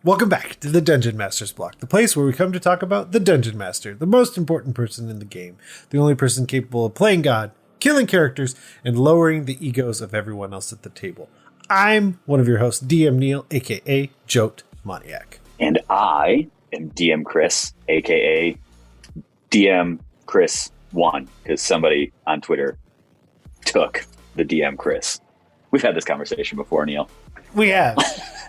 Welcome back to the Dungeon Master's Block, the place where we come to talk about the Dungeon Master, the most important person in the game, the only person capable of playing God, killing characters, and lowering the egos of everyone else at the table. I'm one of your hosts, DM Neal, aka Jote Moniac. And I am DM Chris, aka DM Chris 1, because somebody on Twitter took the DM Chris. We've had this conversation before, Neal. We have.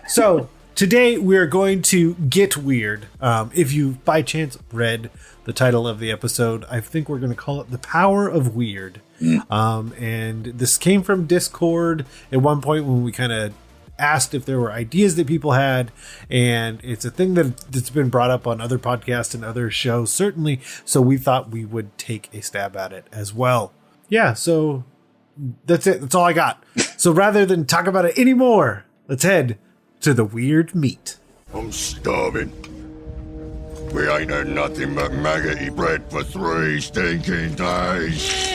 So today we're going to get weird. If you by chance read the title of the episode, I think we're going to call it The Power of Weird. And this came from Discord at one point when we kind of asked if there were ideas that people had, and it's a thing that's been brought up on other podcasts and other shows, certainly. So we thought we would take a stab at it as well. Yeah, so that's it. That's all I got. So rather than talk about it anymore, let's head to the weird meat. I'm starving. We ain't had nothing but maggoty bread for 3 stinking days.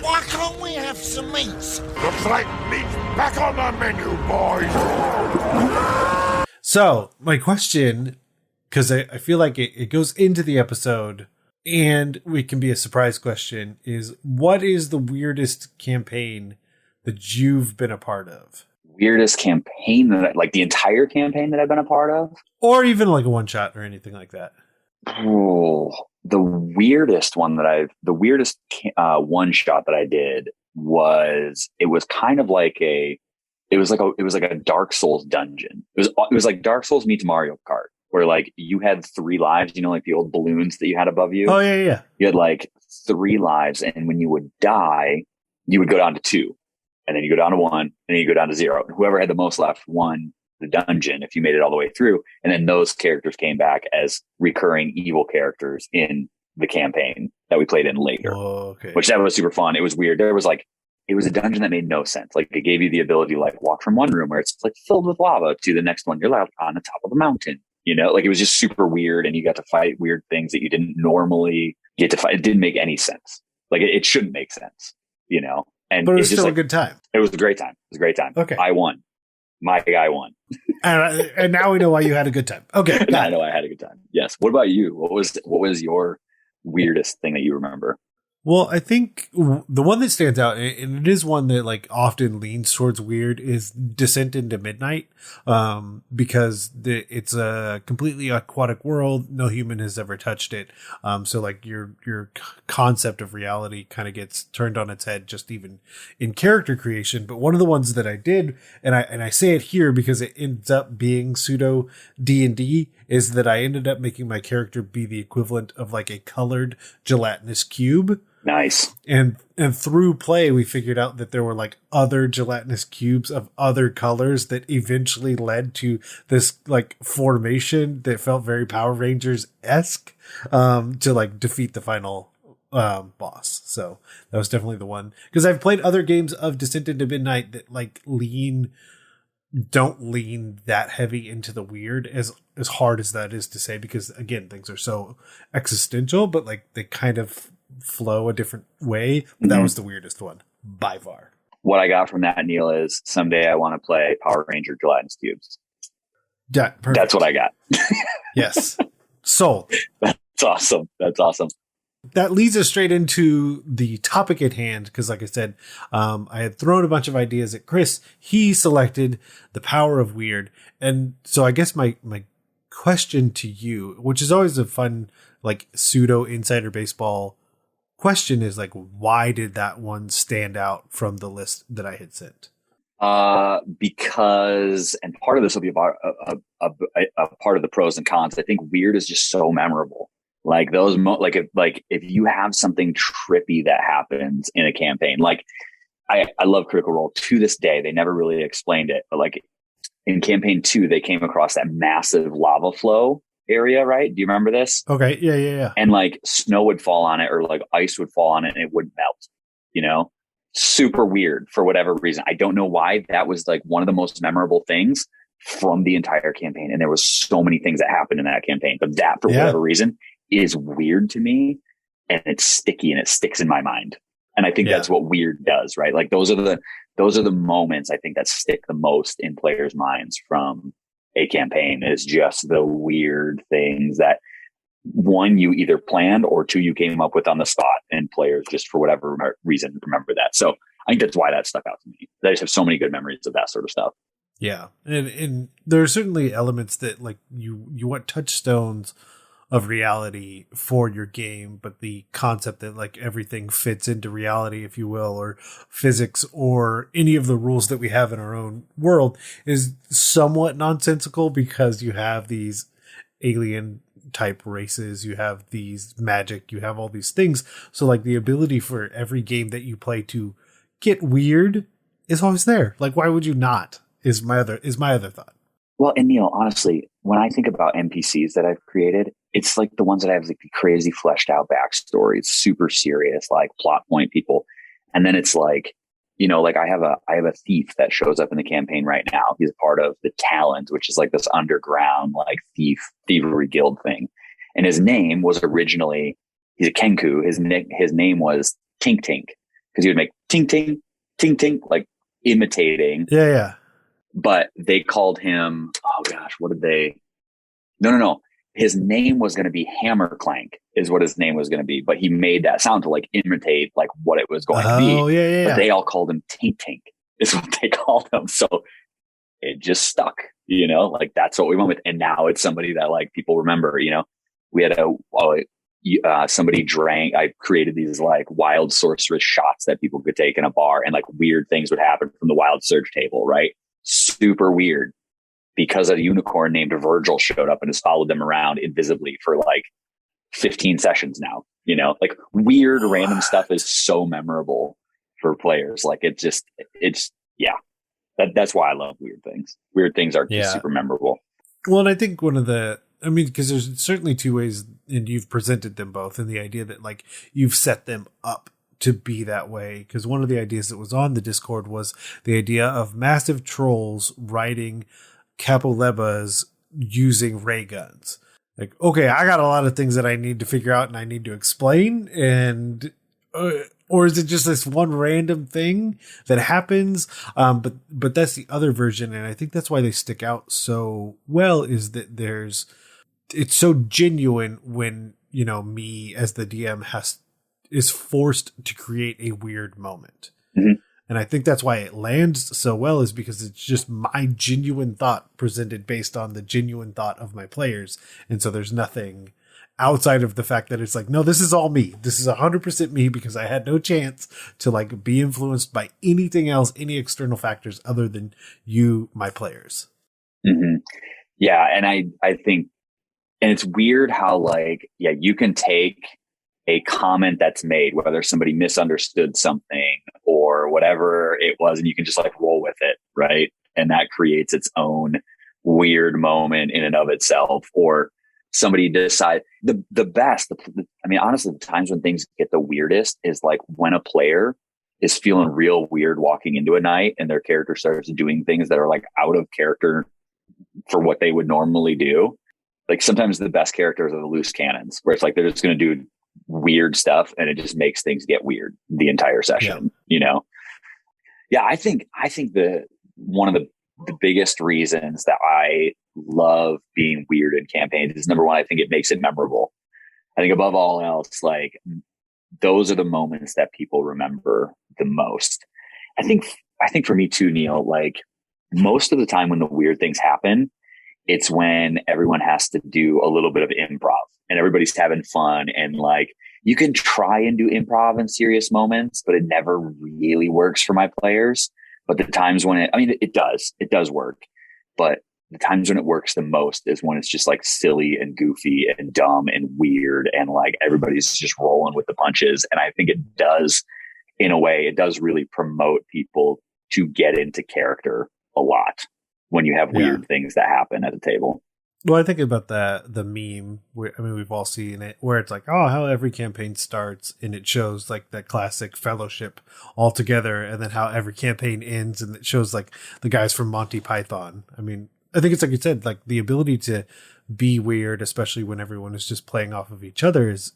Why can't we have some meats? Looks like meat's back on the menu, boys. So my question, because I feel like it goes into the episode and it can be a surprise question, is what is the weirdest campaign that you've been a part of? Weirdest campaign like the entire campaign that I've been a part of? Or even like a one shot or anything like that. Oh, the weirdest one one shot that I did was, it was like a Dark Souls dungeon. It was like Dark Souls meets Mario Kart, where like you had 3 lives, like the old balloons that you had above you. Oh yeah. You had like 3 lives, and when you would die, you would go down to 2. And then you go down to 1, and then you go down to 0. And whoever had the most left won the dungeon if you made it all the way through. And then those characters came back as recurring evil characters in the campaign that we played in later. Oh, okay. Which that was super fun. It was weird. It was a dungeon that made no sense. Like, it gave you the ability to like walk from one room where it's like filled with lava to the next one. You're like on the top of the mountain. Like, it was just super weird, and you got to fight weird things that you didn't normally get to fight. It didn't make any sense. Like, it shouldn't make sense, And but it was just still like a good time. It was a great time. Okay. I won. My guy won. And now we know why you had a good time. Okay. I know I had a good time. Yes. What about you? What was your weirdest thing that you remember? Well, I think the one that stands out, and it is one that like often leans towards weird, is Descent into Midnight, because it's a completely aquatic world. No human has ever touched it. So like your concept of reality kind of gets turned on its head, just even in character creation. But one of the ones that I did, and I say it here because it ends up being pseudo D&D, is that I ended up making my character be the equivalent of like a colored gelatinous cube. Nice. And through play, we figured out that there were like other gelatinous cubes of other colors that eventually led to this like formation that felt very Power Rangers-esque, to like defeat the final boss. So that was definitely the one, because I've played other games of Descent into Midnight that like don't lean that heavy into the weird, as hard as that is to say, because again, things are so existential, but like they kind of flow a different way. But that was the weirdest one by far. What I got from that, Neal, is someday I want to play Power Ranger gelatinous cubes. Yeah, perfect. That's what I got. Yes. Sold. That's awesome. That leads us straight into the topic at hand, because like I said, I had thrown a bunch of ideas at Chris. He selected The Power of Weird. And so I guess my question to you, which is always a fun like pseudo insider baseball question, is like, why did that one stand out from the list that I had sent? Because, and part of this will be about a part of the pros and cons. I think weird is just so memorable. Like those, if you have something trippy that happens in a campaign, like I love Critical Role to this day. They never really explained it, but like in campaign 2, they came across that massive lava flow area, right? Do you remember this? Okay. Yeah. And like snow would fall on it, or like ice would fall on it, and it would melt, super weird for whatever reason. I don't know why. That was like one of the most memorable things from the entire campaign. And there was so many things that happened in that campaign, but that for whatever reason is weird to me, and it's sticky and it sticks in my mind. And I think that's what weird does, right? Like those are the moments I think that stick the most in players' minds from a campaign is just the weird things that, one, you either planned, or two, you came up with on the spot, and players just for whatever reason remember that. So I think that's why that stuck out to me. I just have so many good memories of that sort of stuff. Yeah. And there are certainly elements that like you want touchstones of reality for your game, but the concept that like everything fits into reality, if you will, or physics or any of the rules that we have in our own world is somewhat nonsensical, because you have these alien type races, you have these magic, you have all these things. So like the ability for every game that you play to get weird is always there. Like, why would you not? Is my other thought. Well, and Neal, honestly, when I think about NPCs that I've created, it's like the ones that have like the crazy fleshed out backstory. It's super serious, like plot point people. And then it's like, you know, like I have a thief that shows up in the campaign right now. He's a part of the Talons, which is like this underground like thievery guild thing. And his name was originally, he's a Kenku. His name was Tink Tink, because he would make tink tink tink tink, like imitating. Yeah. But they called him, oh gosh, what did they? No. His name was going to be Hammer Clank, is what his name was going to be. But he made that sound to like imitate like what it was going to be. Oh, yeah. But they all called him Tink Tink, is what they called him. So it just stuck, you know, like that's what we went with. And now it's somebody that like people remember, you know. We had somebody drank, I created these like wild sorceress shots that people could take in a bar, and like weird things would happen from the wild surge table, right? Super weird, because a unicorn named Virgil showed up and has followed them around invisibly for like 15 sessions now, you know, like weird random stuff is so memorable for players. Like that's why I love weird things. Weird things are super memorable. Well, and I think because there's certainly two ways, and you've presented them both in the idea that like you've set them up to be that way. Because one of the ideas that was on the Discord was the idea of massive trolls riding capolebas using ray guns. Like, okay, I got a lot of things that I need to figure out and I need to explain, and or is it just this one random thing that happens? But that's the other version, and I think that's why they stick out so well, is that it's so genuine when, you know, me as the DM is forced to create a weird moment. Mm-hmm. And I think that's why it lands so well, is because it's just my genuine thought presented based on the genuine thought of my players. And so there's nothing outside of the fact that it's like, no, this is all me. This is 100% me, because I had no chance to like be influenced by anything else, any external factors other than you, my players. Mm-hmm. Yeah. And I think, and it's weird how like, yeah, you can take a comment that's made, whether somebody misunderstood something or whatever it was, and you can just like roll with it, right? And that creates its own weird moment in and of itself. Or somebody decide honestly, the times when things get the weirdest is like when a player is feeling real weird walking into a night and their character starts doing things that are like out of character for what they would normally do. Like sometimes the best characters are the loose cannons, where it's like they're just going to do weird stuff and it just makes things get weird the entire session, you know? Yeah. I think one of the biggest reasons that I love being weird in campaigns is, number one, I think it makes it memorable. I think above all else, like those are the moments that people remember the most. I think for me too, Neal, like most of the time when the weird things happen, it's when everyone has to do a little bit of improv and everybody's having fun. And like, you can try and do improv in serious moments, but it never really works for my players. But the times when it does work, but the times when it works the most is when it's just like silly and goofy and dumb and weird. And like, everybody's just rolling with the punches. And I think it does, in a way, it does really promote people to get into character a lot when you have weird things that happen at a table. Well, I think about the meme. We've all seen it, where it's like, oh, how every campaign starts, and it shows like that classic fellowship all together, and then how every campaign ends, and it shows like the guys from Monty Python. I mean, I think it's like you said, like the ability to be weird, especially when everyone is just playing off of each other, is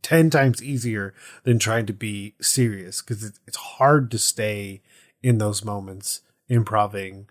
10 times easier than trying to be serious, because it's hard to stay in those moments, improving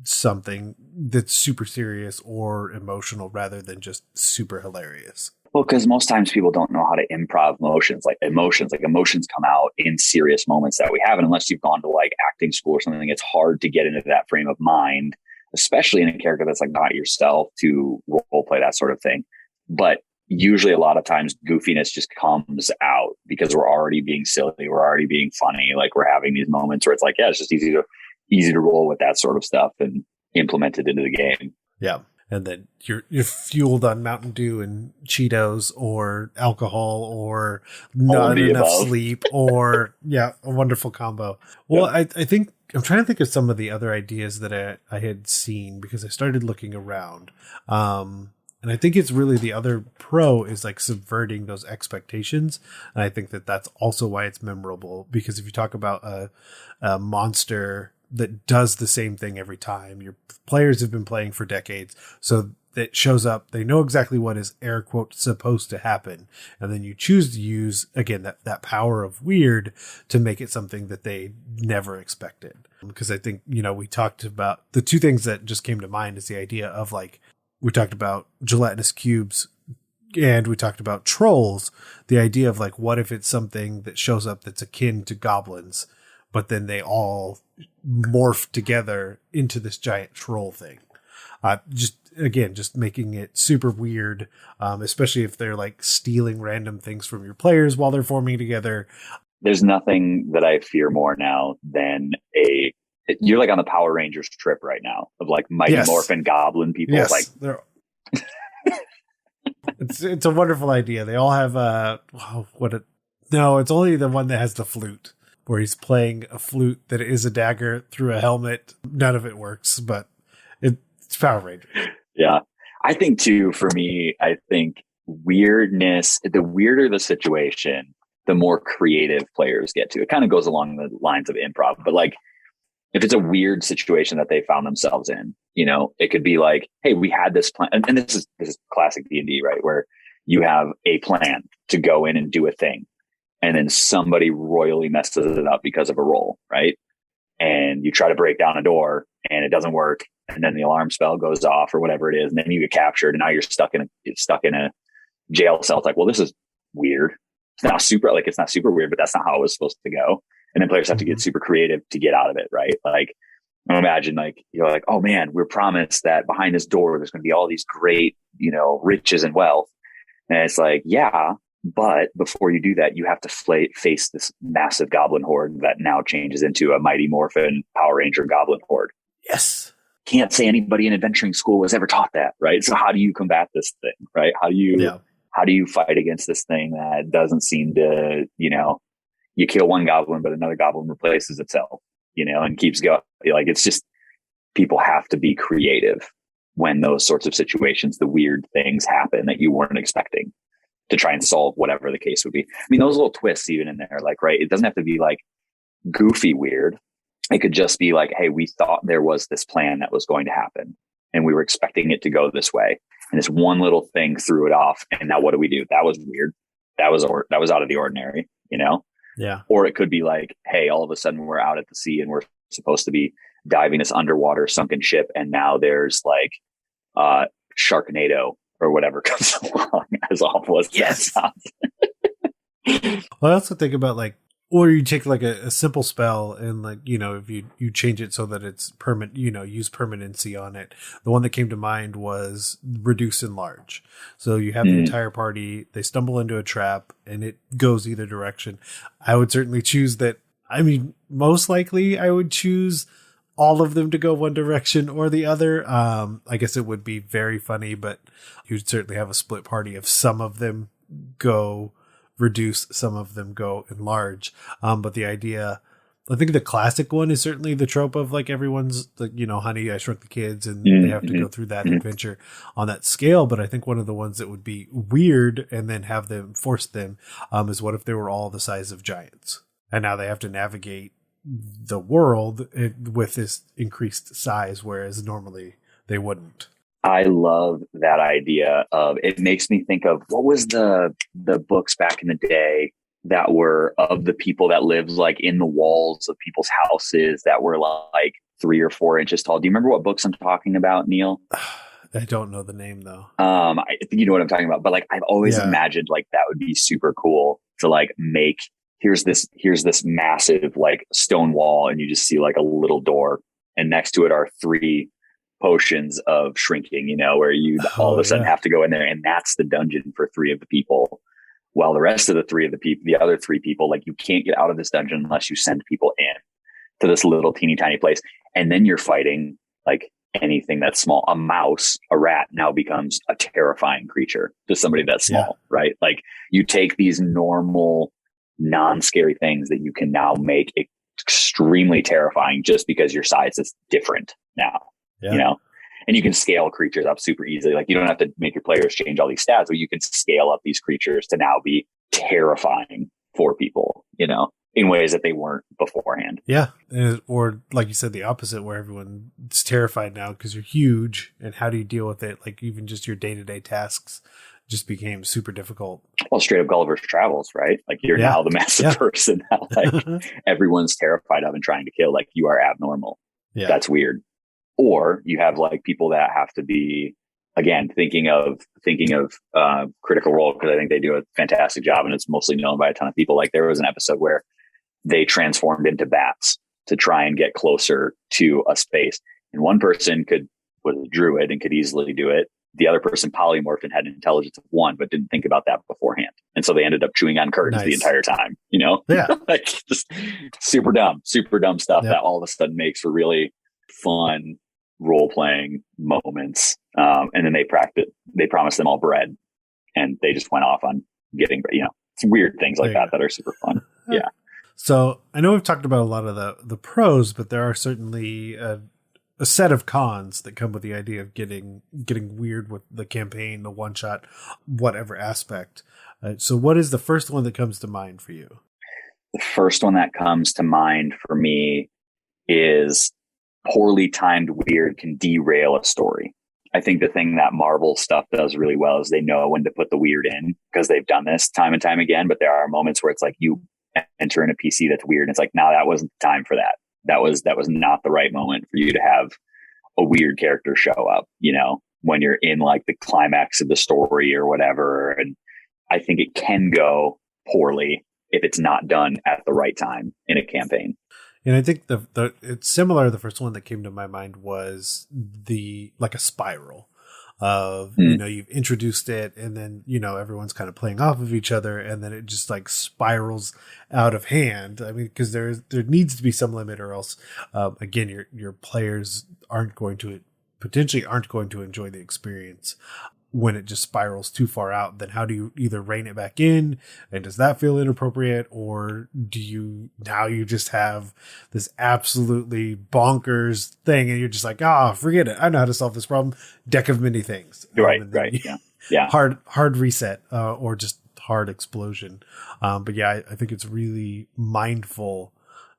something that's super serious or emotional rather than just super hilarious. Well, because most times people don't know how to improv emotions. Like emotions come out in serious moments that we have. And unless you've gone to like acting school or something, it's hard to get into that frame of mind, especially in a character that's like not yourself, to role play that sort of thing. But usually a lot of times goofiness just comes out because we're already being silly. We're already being funny. Like we're having these moments where it's like, yeah, it's just easy to roll with that sort of stuff and implement it into the game. Yeah. And then you're fueled on Mountain Dew and Cheetos or alcohol or not enough sleep or a wonderful combo. Well, I think I'm trying to think of some of the other ideas that I had seen because I started looking around. And I think it's really the other pro is like subverting those expectations. And I think that that's also why it's memorable, because if you talk about a monster that does the same thing every time, your players have been playing for decades. So that shows up, they know exactly what is air quote supposed to happen. And then you choose to use, again, that power of weird to make it something that they never expected. Because I think, we talked about the two things that just came to mind is the idea of like, we talked about gelatinous cubes and we talked about trolls. The idea of like, what if it's something that shows up that's akin to goblins, but then they all morph together into this giant troll thing. Just making it super weird, especially if they're like stealing random things from your players while they're forming together. There's nothing that I fear more now than you're like on the Power Rangers trip right now of like Mighty Morphin Goblin people. Yes, like it's a wonderful idea. They all have it's only the one that has the flute, where he's playing a flute that is a dagger through a helmet. None of it works, but it's Power Rangers. Yeah. I think too, for me, I think weirdness, the weirder the situation, the more creative players get to. It kind of goes along the lines of improv, but like if it's a weird situation that they found themselves in, it could be like, hey, we had this plan. And this is classic D&D, right? Where you have a plan to go in and do a thing. And then somebody royally messes it up because of a roll, right? And you try to break down a door and it doesn't work. And then the alarm spell goes off or whatever it is. And then you get captured and now you're stuck in a jail cell. It's like, well, this is weird. It's not super weird, but that's not how it was supposed to go. And then players have to get super creative to get out of it, right? Like, imagine like, you're like, oh man, we're promised that behind this door, there's going to be all these great, riches and wealth. And it's like, yeah, but before you do that, you have to face this massive goblin horde that now changes into a Mighty Morphin Power Ranger goblin horde. Yes. Can't say anybody in adventuring school was ever taught that, right? So how do you combat this thing, right? How do you fight against this thing that doesn't seem to, you kill one goblin, but another goblin replaces itself, and keeps going. Like, it's just, people have to be creative when those sorts of situations, the weird things happen that you weren't expecting, to try and solve whatever the case would be. I mean, those little twists even in there, like, right, it doesn't have to be like goofy weird. It could just be like, hey, we thought there was this plan that was going to happen and we were expecting it to go this way. And this one little thing threw it off. And now what do we do? That was weird. That was out of the ordinary, Yeah. Or it could be like, hey, all of a sudden we're out at the sea and we're supposed to be diving this underwater sunken ship. And now there's like Sharknado or whatever comes along, as awful as that sounds. Well, I also think about like, or you take like a simple spell and like, if you change it so that it's permanent, use permanency on it. The one that came to mind was reduce enlarge. So you have the entire party, they stumble into a trap and it goes either direction. I would certainly choose that. I mean, most likely I would choose all of them to go one direction or the other. I guess it would be very funny, but you'd certainly have a split party if some of them go reduce, some of them go enlarge. But the idea, I think the classic one is certainly the trope of like everyone's like, Honey, I Shrunk the Kids, and they have to go through that adventure on that scale. But I think one of the ones that would be weird and then have them force them is what if they were all the size of giants and now they have to navigate the world with this increased size, whereas normally they wouldn't. I love that idea of, it makes me think of, what was the books back in the day that were of the people that lived like in the walls of people's houses that were like 3 or 4 inches tall. Do you remember what books I'm talking about, Neal? I don't know the name though. I think you know what I'm talking about, but like I've always imagined like that would be super cool to like make, here's this massive like stone wall, and you just see like a little door, and next to it are 3 potions of shrinking, where you all of a sudden have to go in there, and that's the dungeon for 3 of the people. While the rest of the other 3 people, like you can't get out of this dungeon unless you send people in to this little teeny tiny place. And then you're fighting like anything that's small. A mouse, a rat now becomes a terrifying creature to somebody that's small, right? Like you take these normal, non-scary things that you can now make extremely terrifying just because your size is different now, and you can scale creatures up super easily. Like you don't have to make your players change all these stats, but you can scale up these creatures to now be terrifying for people, in ways that they weren't beforehand. Yeah. Or like you said, the opposite, where everyone's terrified now because you're huge. And how do you deal with it? Like even just your day-to-day tasks just became super difficult. Well, straight up Gulliver's Travels, right? Like you're now the massive person that like everyone's terrified of and trying to kill. Like you are abnormal. Yeah. That's weird. Or you have like people that have to be, again, thinking of Critical Role, because I think they do a fantastic job and it's mostly known by a ton of people. Like there was an episode where they transformed into bats to try and get closer to a space. And one person was a druid and could easily do it. The other person polymorphed and had an intelligence of 1, but didn't think about that beforehand. And so they ended up chewing on curtains the entire time, Yeah. Like just super dumb stuff that all of a sudden makes for really fun role-playing moments. And then they promised them all bread, and they just went off on getting, some weird things like that are super fun. Yeah. So I know we've talked about a lot of the pros, but there are certainly a set of cons that come with the idea of getting weird with the campaign, the one shot, whatever aspect. So what is the first one that comes to mind for you? The first one that comes to mind for me is poorly timed weird can derail a story. I think the thing that Marvel stuff does really well is they know when to put the weird in, because they've done this time and time again. But there are moments where it's like you enter in a PC that's weird, and it's like, no, that wasn't the time for that. That was not the right moment for you to have a weird character show up, when you're in like the climax of the story or whatever. And I think it can go poorly if it's not done at the right time in a campaign. And I think it's similar. The first one that came to my mind was like a spiral of, you've introduced it, and then, everyone's kind of playing off of each other, and then it just like spirals out of hand. I mean, because there needs to be some limit, or else, again, your players potentially aren't going to enjoy the experience. When it just spirals too far out, then how do you either rein it back in? And does that feel inappropriate? Or do you just have this absolutely bonkers thing, and you're just like, forget it. I know how to solve this problem. Deck of many things. Right. Yeah. Hard reset, or just hard explosion. But yeah, I think it's really mindful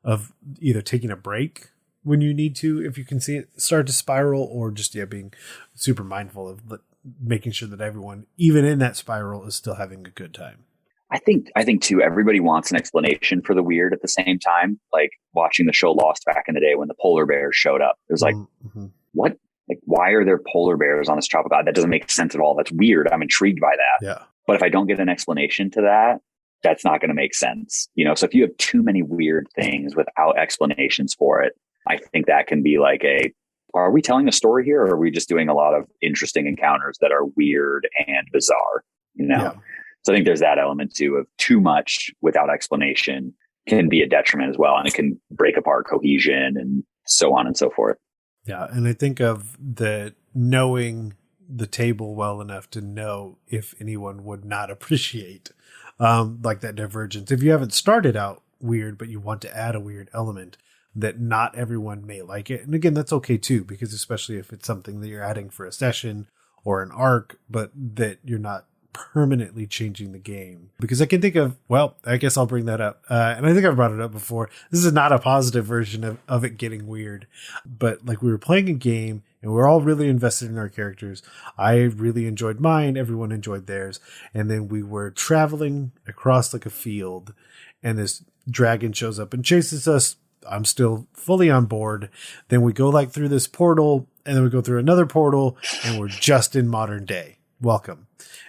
of either taking a break when you need to, if you can see it start to spiral, or just, being super mindful of making sure that everyone, even in that spiral, is still having a good time. I think too, everybody wants an explanation for the weird at the same time. Like watching the show Lost back in the day when the polar bears showed up. It was like, what? Like, why are there polar bears on this tropical island? That doesn't make sense at all. That's weird. I'm intrigued by that. Yeah. But if I don't get an explanation to that, that's not going to make sense. So if you have too many weird things without explanations for it, I think that can be like are we telling a story here, or are we just doing a lot of interesting encounters that are weird and bizarre? Yeah. So I think there's that element too, of too much without explanation can be a detriment as well. And it can break apart cohesion and so on and so forth. Yeah. And I think of knowing the table well enough to know if anyone would not appreciate like that divergence. If you haven't started out weird, but you want to add a weird element, that not everyone may like it. And again, that's okay too, because especially if it's something that you're adding for a session or an arc, but that you're not permanently changing the game. Because I can think of, I guess I'll bring that up. And I think I've brought it up before. This is not a positive version of it getting weird, but like we were playing a game and we're all really invested in our characters. I really enjoyed mine. Everyone enjoyed theirs. And then we were traveling across like a field, and this dragon shows up and chases us I'm still fully on board. Then we go like through this portal, and then we go through another portal, and we're just in modern day. Welcome.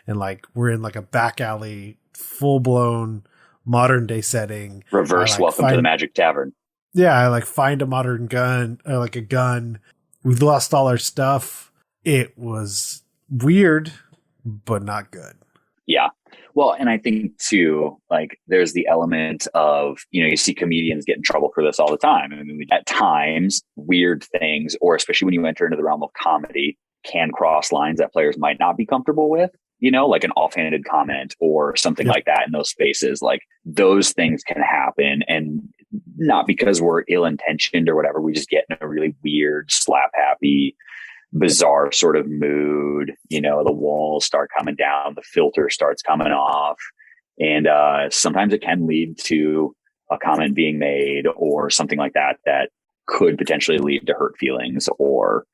And like, we're in like a back alley, full blown modern day setting. Reverse welcome to the Magic Tavern. Yeah. I like find a modern gun, or like a gun. We lost all our stuff. It was weird, but not good. Yeah. Well, and I think too, like, there's the element of, you see comedians get in trouble for this all the time. I mean, at times, weird things, or especially when you enter into the realm of comedy, can cross lines that players might not be comfortable with, like an offhanded comment or something like that in those spaces. Like, those things can happen, and not because we're ill-intentioned or whatever. We just get in a really weird, slap-happy, bizarre sort of mood. The walls start coming down, the filter starts coming off, and sometimes it can lead to a comment being made or something like that could potentially lead to hurt feelings or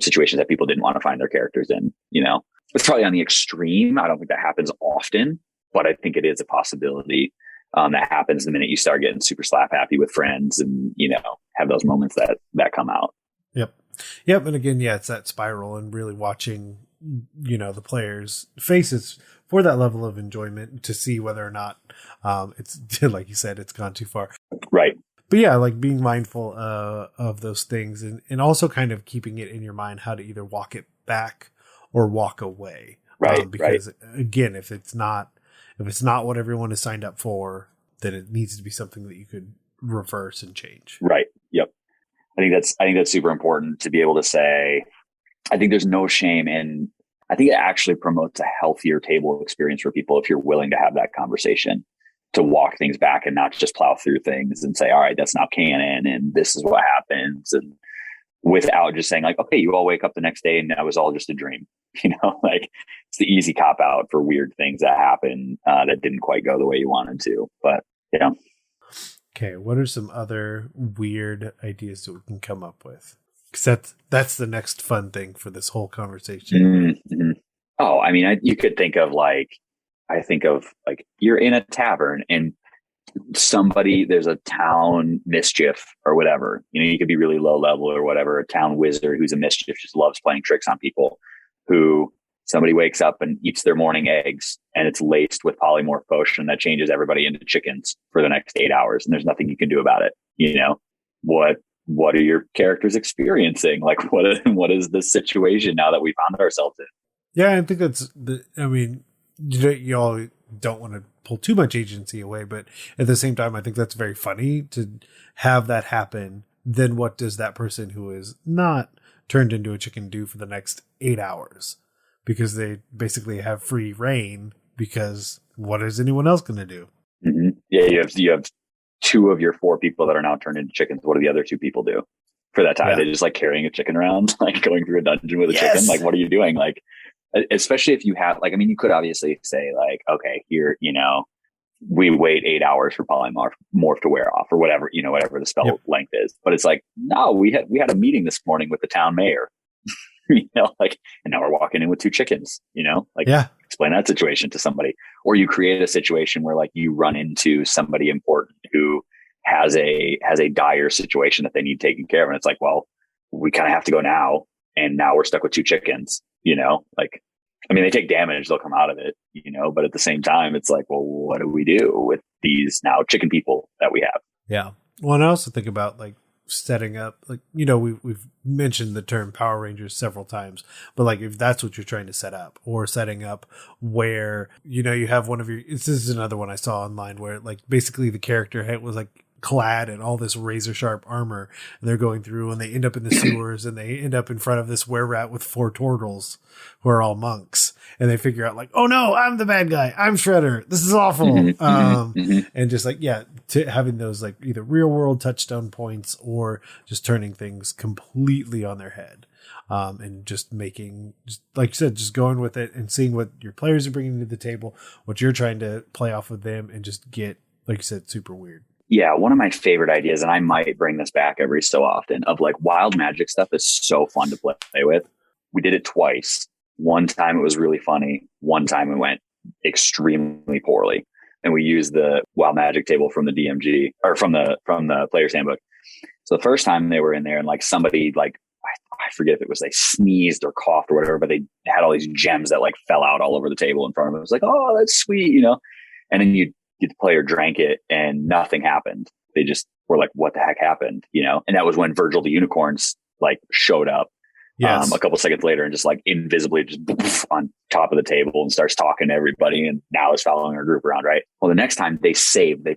situations that people didn't want to find their characters in. It's probably on the extreme. I don't think that happens often, but I think it is a possibility that happens the minute you start getting super slap happy with friends and have those moments that come out. Yep. And again, it's that spiral, and really watching, the players' faces for that level of enjoyment to see whether or not it's, like you said, it's gone too far. Right. But like being mindful of those things, and also kind of keeping it in your mind how to either walk it back or walk away. Right. Because again, if it's not what everyone is signed up for, then it needs to be something that you could reverse and change. Right. Yep. I think that's super important to be able to say. I think there's no shame in. I think it actually promotes a healthier table experience for people if you're willing to have that conversation, to walk things back and not just plow through things and say, all right, that's not canon and this is what happens, and without just saying like, okay, you all wake up the next day and that was all just a dream. Like, it's the easy cop out for weird things that happen that didn't quite go the way you wanted to. But yeah. Okay, what are some other weird ideas that we can come up with? Because that's the next fun thing for this whole conversation. Mm-hmm. Oh, I mean, you could think of like, you're in a tavern and there's a town mischief or whatever. You could be really low level or whatever. A town wizard who's a mischief just loves playing tricks on people. Who somebody wakes up and eats their morning eggs, and it's laced with polymorph potion that changes everybody into chickens for the next 8 hours, and there's nothing you can do about it. What are your characters experiencing? Like, what is the situation now that we found ourselves in? Yeah, I think you all don't want to pull too much agency away, but at the same time, I think that's very funny to have that happen. Then what does that person who is not turned into a chicken do for the next 8 hours? Because they basically have free reign, because what is anyone else going to do? Mm-hmm. Yeah, you have 2 of your 4 people that are now turned into chickens. What do the other 2 people do for that time? Yeah. They're just like carrying a chicken around, like going through a dungeon with a chicken. Like, what are you doing? Like, especially if you have, like, I mean, you could obviously say like, okay, here, we wait 8 hours for polymorph to wear off or whatever, whatever the spell length is. But it's like, no, we had a meeting this morning with the town mayor. And now we're walking in with 2 chickens, explain that situation to somebody. Or you create a situation where like you run into somebody important who has a dire situation that they need taken care of. And it's like, well, we kind of have to go now. And now we're stuck with 2 chickens, they take damage, they'll come out of it, but at the same time, it's like, well, what do we do with these now chicken people that we have? Yeah. Well, and I also think about like setting up, like, we've mentioned the term Power Rangers several times, but like, if that's what you're trying to set up, or setting up where, you have one of your, this is another one I saw online where like basically the character was like clad in all this razor sharp armor, and they're going through and they end up in the sewers and they end up in front of this were-rat with 4 turtles who are all monks, and they figure out like, oh no, I'm the bad guy, I'm Shredder, this is awful. And just like, to having those like either real world touchstone points or just turning things completely on their head. And just making, just like you said, just going with it and seeing what your players are bringing to the table, what you're trying to play off of them, and just get, like you said, super weird. Yeah, one of my favorite ideas, and I might bring this back every so often, of like wild magic stuff is so fun to play with. We did it twice. One time it was really funny. One time it went extremely poorly. and we used the Wild Magic table from the DMG or from the Player's Handbook. So the first time they were in there, and like somebody like I forget if it was they sneezed or coughed or whatever, but they had all these gems that like fell out all over the table in front of them. It was like, oh, that's sweet, you know. And then the player drank it and nothing happened. They just were like, what the heck happened, you know? And that was when Virgil the Unicorns like showed up. Yes. A couple seconds later and just like invisibly just on top of the table and starts talking to everybody, and now is following our group around, right? Well, the next time they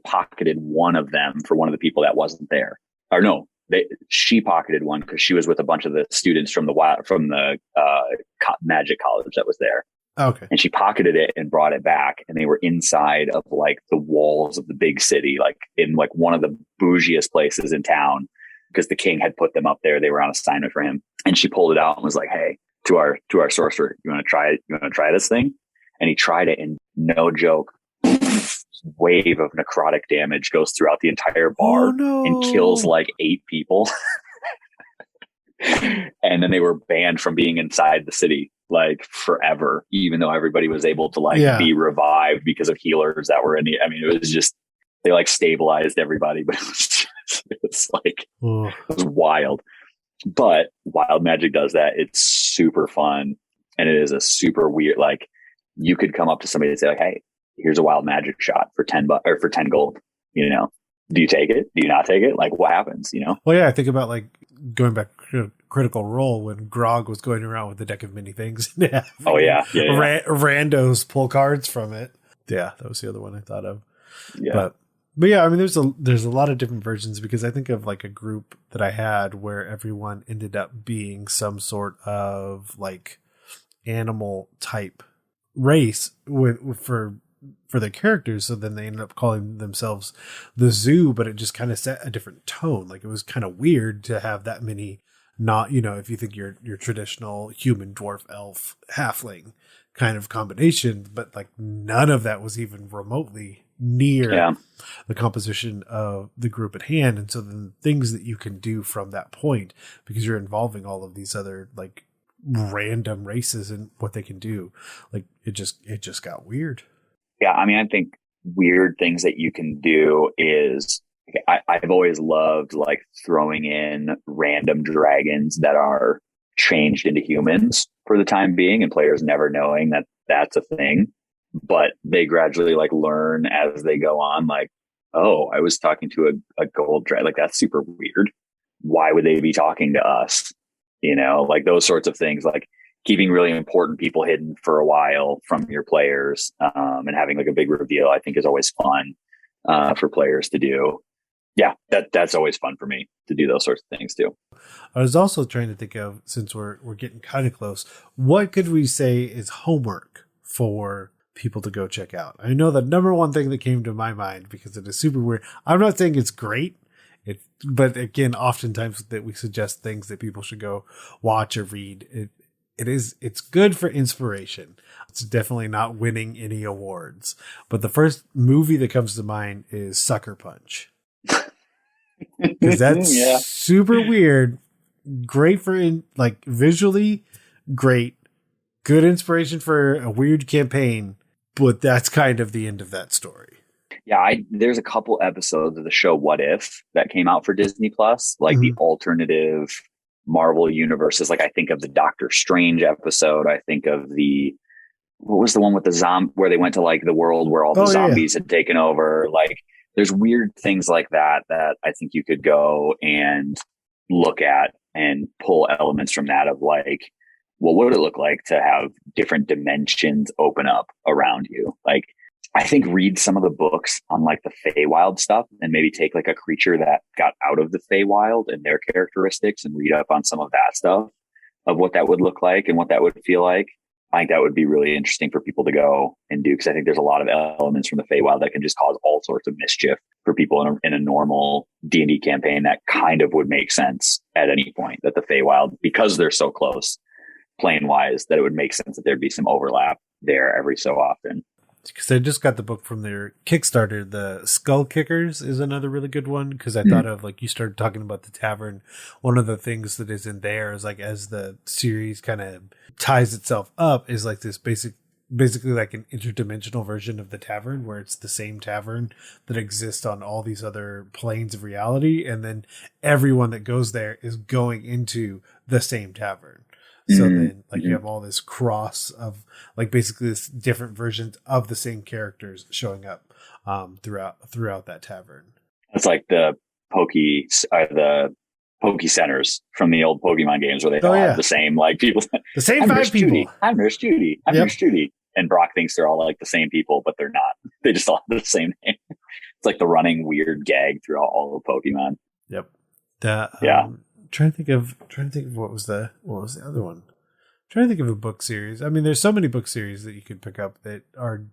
pocketed one of them for one of the people that wasn't there. Or no, she pocketed one because she was with a bunch of the students from the magic college that was there. Okay. And she pocketed it and brought it back, and they were inside of like the walls of the big city, like in like one of the bougiest places in town, because the king had put them up there. They were on assignment for him. And she pulled it out and was like, hey, to our sorcerer, you want to try it? You want to try this thing? And he tried it, and no joke, wave of necrotic damage goes throughout the entire bar and kills like 8 people. And then they were banned from being inside the city like forever, even though everybody was able to like be revived because of healers that were in the, I mean, it was just, they like stabilized everybody, but it was like, it was wild. But Wild Magic does that. It's super fun. And it is a super weird, like you could come up to somebody and say like, hey, here's a Wild Magic shot for $10 or for 10 gold, you know? Do you take it? Do you not take it? Like what happens, you know? Well, yeah, I think about like going back to Critical Role when Grog was going around with a deck of many things. Oh yeah. Randos pull cards from it. Yeah, that was the other one I thought of. Yeah. But yeah, I mean, there's a lot of different versions, because I think of like a group that I had where everyone ended up being some sort of like animal type race for their characters. So then they ended up calling themselves the Zoo, but it just kind of set a different tone. Like it was kind of weird to have that many, not, you know, if you think your traditional human, dwarf, elf, halfling kind of combination, but like none of that was even remotely near the composition of the group at hand. And so then things that you can do from that point, because you're involving all of these other like random races and what they can do, like it just got weird. Yeah, I mean, I think weird things that you can do is I've always loved like throwing in random dragons that are changed into humans for the time being, and players never knowing that that's a thing, but they gradually like learn as they go on. Like, oh, I was talking to a gold dragon. Like that's super weird. Why would they be talking to us? You know, like those sorts of things, like keeping really important people hidden for a while from your players, and having like a big reveal, I think is always fun for players to do. Yeah, that's always fun for me to do those sorts of things too. I was also trying to think of, since we're getting kind of close, what could we say is homework for people to go check out? I know the number one thing that came to my mind, because it is super weird. I'm not saying it's great, but again, oftentimes that we suggest things that people should go watch or read. It's good for inspiration. It's definitely not winning any awards, but the first movie that comes to mind is Sucker Punch. Because that's super weird, great for like visually great, good inspiration for a weird campaign, but that's kind of the end of that story. Yeah, there's a couple episodes of the show What If that came out for Disney Plus, like the alternative Marvel universes. Like I think of the Doctor Strange episode. I think of what was the one with the zombie where they went to like the world where all the zombies had taken over. Like there's weird things like that I think you could go and look at and pull elements from that of like, what would it look like to have different dimensions open up around you? Like, I think read some of the books on like the Feywild stuff, and maybe take like a creature that got out of the Feywild and their characteristics and read up on some of that stuff of what that would look like and what that would feel like. I think that would be really interesting for people to go and do, because I think there's a lot of elements from the Feywild that can just cause all sorts of mischief for people in a normal D&D campaign that kind of would make sense at any point, that the Feywild, because they're so close plane wise, that it would make sense that there'd be some overlap there every so often. Because I just got the book from their Kickstarter. The Skull Kickers is another really good one, because I thought of, like, you started talking about the tavern. One of the things that is in there is, like, as the series kind of ties itself up, is like this basic basically like an interdimensional version of the tavern where it's the same tavern that exists on all these other planes of reality. And then everyone that goes there is going into the same tavern. So then like you have all this cross of like basically this different versions of the same characters showing up throughout that tavern. It's like the Poke centers from the old Pokemon games where they all have the same like people. The same 5 people. Judy. I'm Nurse Judy. I'm Nurse Judy. And Brock thinks they're all like the same people, but they're not. They just all have the same name. It's like the running weird gag throughout all of Pokemon. Yep. Trying to think of what was the other one. Trying to think of a book series. I mean, there's so many book series that you could pick up that are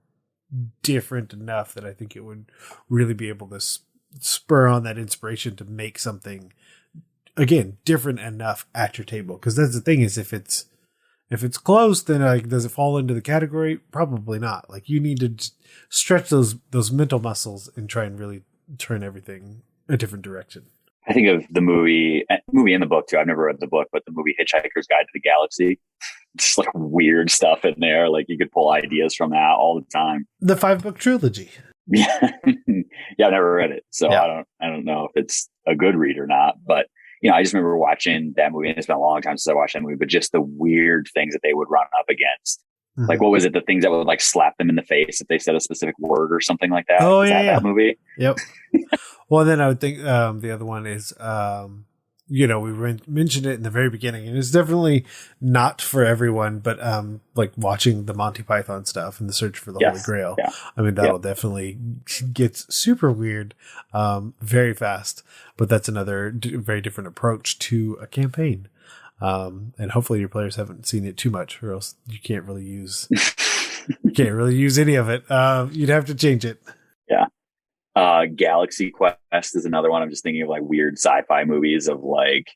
different enough that I think it would really be able to spur on that inspiration to make something again different enough at your table. Because that's the thing is if it's close, then like does it fall into the category? Probably not. Like you need to stretch those mental muscles and try and really turn everything a different direction. I think of the movie and the book too. I've never read the book, but the movie Hitchhiker's Guide to the Galaxy. Just like weird stuff in there. Like you could pull ideas from that all the time. The 5-book trilogy. Yeah. Yeah, I've never read it. So I don't know if it's a good read or not. But I just remember watching that movie, and it's been a long time since I watched that movie, but just the weird things that they would run up against. Mm-hmm. Like what was it? The things that would like slap them in the face if they said a specific word or something like that. Oh, that movie? Yep. Well, then I would think the other one is, we mentioned it in the very beginning, and it's definitely not for everyone, but like watching the Monty Python stuff and the Search for the Holy Grail. Yeah. I mean, that'll definitely get super weird very fast, but that's another very different approach to a campaign. And hopefully your players haven't seen it too much, or else you can't really use any of it. You'd have to change it. Yeah. Galaxy Quest is another one. I'm just thinking of like weird sci-fi movies of like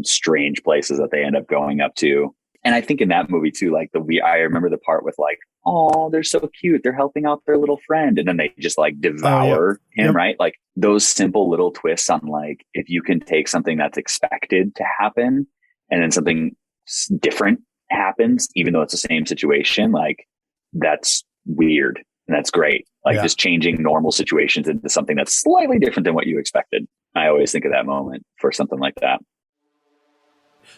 strange places that they end up going up to. And I think in that movie too, like I remember the part with like, oh, they're so cute. They're helping out their little friend. And then they just like devour him, right? Like those simple little twists on like, if you can take something that's expected to happen and then something different happens, even though it's the same situation, like that's weird. And that's great. Like just changing normal situations into something that's slightly different than what you expected. I always think of that moment for something like that.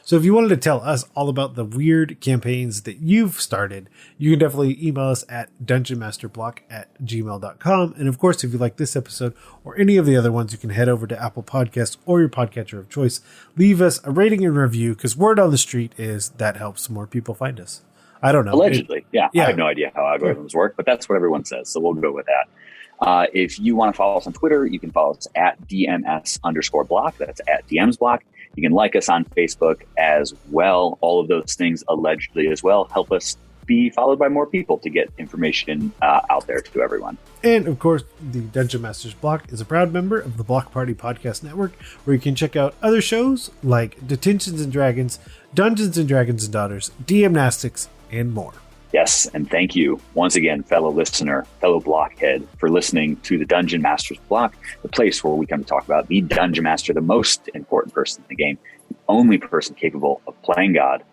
So if you wanted to tell us all about the weird campaigns that you've started, you can definitely email us at dungeonmasterblock@gmail.com. And of course, if you like this episode or any of the other ones, you can head over to Apple Podcasts or your podcatcher of choice. Leave us a rating and review, because word on the street is that helps more people find us. I don't know. Allegedly. I have no idea how algorithms work, but that's what everyone says. So we'll go with that. If you want to follow us on Twitter, you can follow us at DMS_block. That's at DMsBlock. You can like us on Facebook as well. All of those things allegedly as well help us be followed by more people to get information out there to everyone. And of course, the Dungeon Masters Block is a proud member of the Block Party Podcast Network, where you can check out other shows like Detentions and Dragons, Dungeons and Dragons and Daughters, DMnastics, and more. Yes, and thank you once again, fellow listener, fellow blockhead, for listening to the Dungeon Masters Block, the place where we come to talk about the Dungeon Master, the most important person in the game, the only person capable of playing God,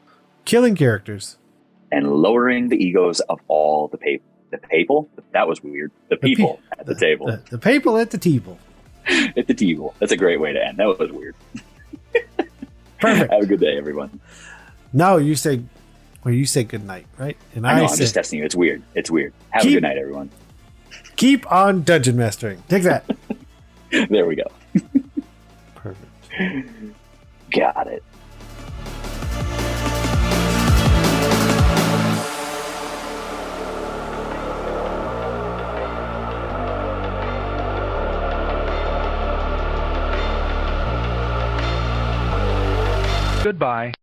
killing characters, and lowering the egos of all the people. The people? That was weird. The people at the table. The people at the table. At the table. That's a great way to end. That was weird. Perfect. Have a good day, everyone. No, you say good night, right? And I'm just testing you. It's weird. Have a good night, everyone. Keep on dungeon mastering. Take that. There we go. Perfect. Got it. Goodbye.